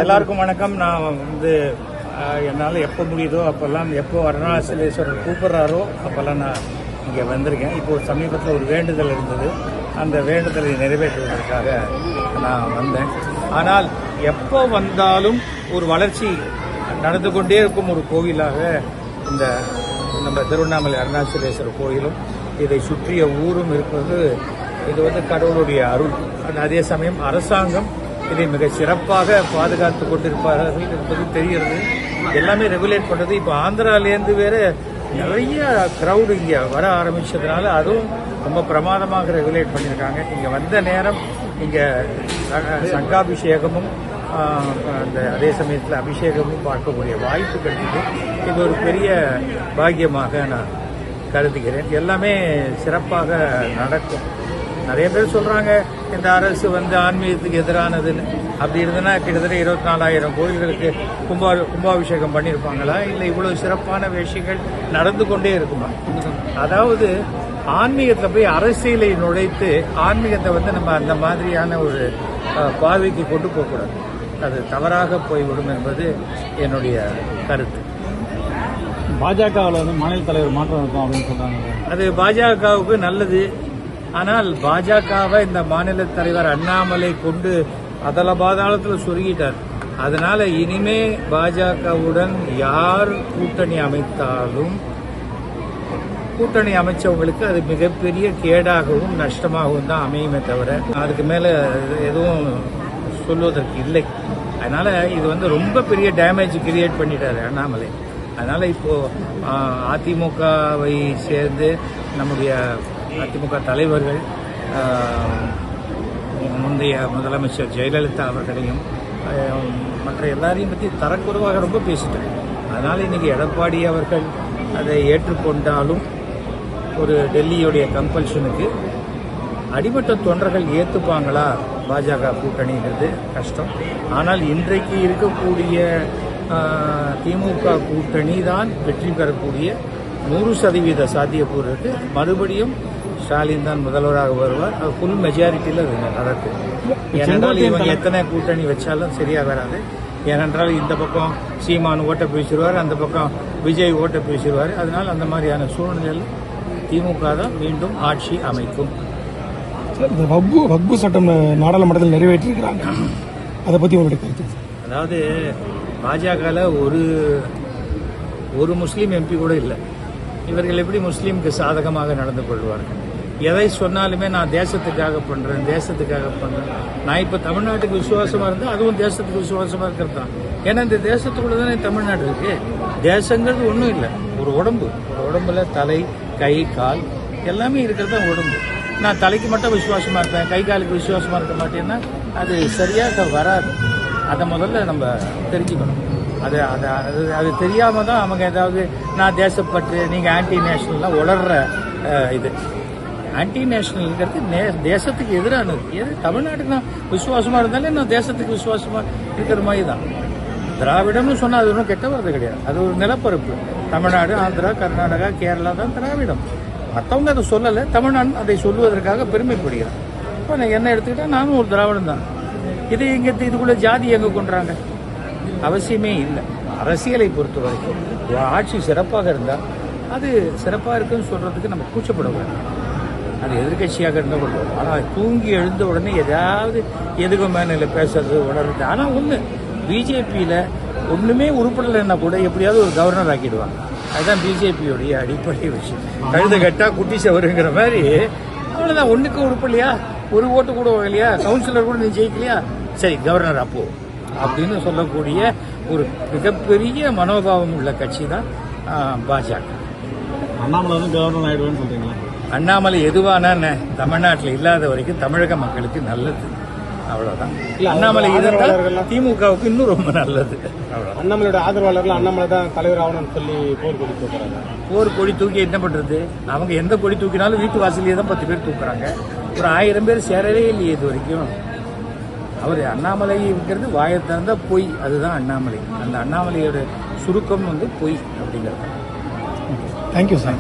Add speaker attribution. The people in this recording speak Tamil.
Speaker 1: எல்லாருக்கும் வணக்கம். நான் என்னால் எப்போ முடியுதோ அப்போல்லாம், எப்போ அருணாச்சலேஸ்வரர் கூப்பிட்றாரோ அப்போல்லாம் நான் இங்கே வந்திருக்கேன். இப்போது சமீபத்தில் ஒரு வேண்டுதல் இருந்தது, அந்த வேண்டுதலை நிறைவேற்றுவதற்காக நான் வந்தேன். ஆனால் எப்போ வந்தாலும் ஒரு வளர்ச்சி நடந்து கொண்டே இருக்கும் ஒரு கோவிலாக இந்த நம்ம திருவண்ணாமலை அருணாச்சலேஸ்வரர் கோயிலும் இதை சுற்றிய ஊரும் இருப்பது, இது கடவுளுடைய அருள். அதே சமயம் அரசாங்கம் இதை மிக சிறப்பாக பாதுகாத்து கொண்டிருப்பார்கள் என்பது தெரிகிறது. எல்லாமே ரெகுலேட் பண்ணுறது. இப்போ ஆந்திராலேருந்து வேறு நிறைய க்ரௌடு இங்கே வர ஆரம்பித்ததுனால அதுவும் ரொம்ப பிரமாதமாக ரெகுலேட் பண்ணியிருக்காங்க. இங்கே வந்த நேரம் இங்கே சங்காபிஷேகமும் அதே சமயத்தில் அபிஷேகமும் பார்க்கக்கூடிய வாய்ப்பு கிடைக்குது. இது ஒரு பெரிய பாக்கியமாக நான் கருதுகிறேன். எல்லாமே சிறப்பாக நடக்கும். நிறைய பேர் சொல்கிறாங்க இந்த அரசு ஆன்மீகத்துக்கு எதிரானதுன்னு. அப்படி இருந்ததுன்னா கிட்டத்தட்ட 24,000 கோயில்களுக்கு கும்பாபிஷேகம் பண்ணியிருப்பாங்களா? இல்லை இவ்வளவு சிறப்பான விஷயங்கள் நடந்து கொண்டே இருக்குமா? அதாவது ஆன்மீகத்தில் போய் அரசியலை நுழைத்து ஆன்மீகத்தை நம்ம அந்த மாதிரியான ஒரு பார்வைக்கு கொண்டு போகக்கூடாது. அது தவறாக போய்விடும் என்பது என்னுடைய கருத்து.
Speaker 2: பாஜகவில் மாநில தலைவர் மாற்றம் இருக்கும் அப்படின்னு சொல்றாங்க.
Speaker 1: அது பாஜகவுக்கு நல்லது. ஆனால் பாஜகவை இந்த மாநில தலைவர் அண்ணாமலை கொண்டு அதல பாதாளத்தில் சொருகிட்டார். அதனால இனிமே பாஜகவுடன் யார் கூட்டணி அமைத்தாலும் கூட்டணி அமைச்சவங்களுக்கு அது மிகப்பெரிய கேடாகவும் நஷ்டமாகவும் தான் அமையுமே தவிர அதுக்கு மேல எதுவும் சொல்வதற்கு இல்லை. அதனால இது ரொம்ப பெரிய டேமேஜ் கிரியேட் பண்ணிட்டாரு அண்ணாமலை. அதனால இப்போ அதிமுகவை சேர்ந்து நம்முடைய அதிமுக தலைவர்கள் முந்தைய முதலமைச்சர் ஜெயலலிதா அவர்களையும் மற்ற எல்லாரையும் பற்றி தரக்குறைவாக ரொம்ப பேசிட்டாங்க. அதனால் இன்னைக்கு எடப்பாடி அவர்கள் அதை ஏற்றுக்கொண்டாலும் ஒரு டெல்லியுடைய கம்பல்ஷனுக்கு அடிமட்ட தொண்டர்கள் ஏற்றுப்பாங்களா பாஜக கூட்டணிங்கிறது கஷ்டம். ஆனால் இன்றைக்கு இருக்கக்கூடிய திமுக கூட்டணி தான் வெற்றி பெறக்கூடிய 100% சாத்தியக்கூறு இருக்கு. மறுபடியும் ஸ்டாலின் தான் முதல்வராக வருவார். அது ஃபுல் மெஜாரிட்டியில் அது நடக்கும். ஏனென்றால் இவங்க எத்தனை கூட்டணி வச்சாலும் சரியா வராது. ஏனென்றால் இந்த பக்கம் சீமான் ஓட்ட பேசிடுவார், அந்த பக்கம் விஜய் ஓட்ட பேசிடுவார். அதனால் அந்த மாதிரியான சூழ்நிலையில் திமுக தான் மீண்டும் ஆட்சி அமைக்கும்.
Speaker 2: வக்பு சட்டம் நாடாளுமன்றத்தில் நிறைவேற்றிருக்கிறாங்க, அதை பற்றி உங்களுடைய கருத்து?
Speaker 1: அதாவது பாஜகவில் ஒரு முஸ்லீம் எம்பி கூட இல்லை. இவர்கள் எப்படி முஸ்லீமுக்கு சாதகமாக நடந்து கொள்வார்கள்? எதை சொன்னாலுமே நான் தேசத்துக்காக பண்றேன். நான் இப்ப தமிழ்நாட்டுக்கு விசுவாசமா இருந்தா அதுவும் தேசத்துக்கு விசுவாசமா இருக்கிறது தான். ஏன்னா இந்த தேசத்துக்குள்ள தானே தமிழ்நாடு இருக்கு. தேசங்கிறது ஒன்றும் இல்லை, ஒரு உடம்புல தலை, கை, கால் எல்லாமே இருக்கிறது தான் உடம்பு. நான் தலைக்கு மட்டும் விசுவாசமா இருப்பேன், கை காலுக்கு விசுவாசமா இருக்க மாட்டேன்னா அது சரியாக வராது. அதை முதல்ல நம்ம தெரிஞ்சுக்கணும். அது தெரியாம தான் அவங்க ஏதாவது நான் தேசப்பற்று, நீங்க ஆன்டி நேஷனல்லாம் உளர்ற இது. ஆன்டி நேஷனல்ங்கிறது தேசத்துக்கு எதிரானது. தமிழ்நாட்டுக்கு நான் விசுவாசமா இருந்தாலே நான் தேசத்துக்கு விசுவாசமா இருக்கிற மாதிரி தான். திராவிடம்னு சொன்னா அது ஒன்றும் கெட்ட வார்த்தை கிடையாது. அது ஒரு நிலப்பரப்பு. தமிழ்நாடு, ஆந்திரா, கர்நாடகா, கேரளா தான் திராவிடம். மற்றவங்க அதை சொல்லலை, தமிழ்நாடு அதை சொல்லுவதற்காக பெருமைப்படுகிறான். இப்போ நான் என்ன எடுத்துக்கிட்டா நானும் ஒரு திராவிடம் தான். இதுக்குள்ள ஜாதி எங்க கொண்டுறாங்க? அவசியமே இல்லை. அரசியலை பொறுத்த வரைக்கும் ஆட்சி சிறப்பாக இருந்தால் அது சிறப்பாக இருக்குன்னு சொல்றதுக்கு நம்ம கூச்சப்படக்கூடாது. அது எதிர்கட்சியாக இருந்தால் கொள்வோம். ஆனால் தூங்கி எழுந்த உடனே ஏதாவது எதுக்கு மேலே பேசுறது உணர்றது. ஆனால் ஒன்று, பிஜேபியில் ஒன்றுமே உருப்படலைன்னா கூட எப்படியாவது ஒரு கவர்னர் ஆக்கிடுவாங்க. அதுதான் பிஜேபியோடைய அடிப்படை விஷயம். கழுத கட்டா குட்டி சவருங்கிற மாதிரி அவ்வளோதான். ஒன்றுக்கு உருப்படலையா, ஒரு ஓட்டு கூட இல்லையா, கவுன்சிலர் கூட நீ ஜெயிக்கலையா, சரி கவர்னர் அப்போ அப்படின்னு சொல்லக்கூடிய ஒரு மிகப்பெரிய மனோபாவம் உள்ள கட்சி தான் பாஜக.
Speaker 2: அண்ணாமலை கவர்னர் ஆயிடுவேன்னு சொல்றீங்களா?
Speaker 1: அண்ணாமலை எதுவானா தமிழ்நாட்டில் இல்லாத வரைக்கும் தமிழக மக்களுக்கு நல்லது, அவ்வளவுதான். அண்ணாமலை இருந்தால் திமுகவுக்கு இன்னும் ரொம்ப நல்லது.
Speaker 2: அண்ணாமலையோட ஆதரவாளர்கள் அண்ணாமலை தான் தலைவர் ஆகணும்னு சொல்லி
Speaker 1: போர் கொடி தூக்கி என்ன பண்றது? அவங்க எந்த கொடி தூக்கினாலும் வீட்டு வாசலையே தான் 10 பேர் தூக்குறாங்க. ஒரு 1000 பேர் சேரவே இல்லையே இது வரைக்கும். அவர் அண்ணாமலைங்கிறது வாயை திறந்தா பொய், அதுதான் அண்ணாமலை. அந்த அண்ணாமலையோட சுருக்கம் பொய் அப்படிங்கிறது.
Speaker 2: Thank you sir.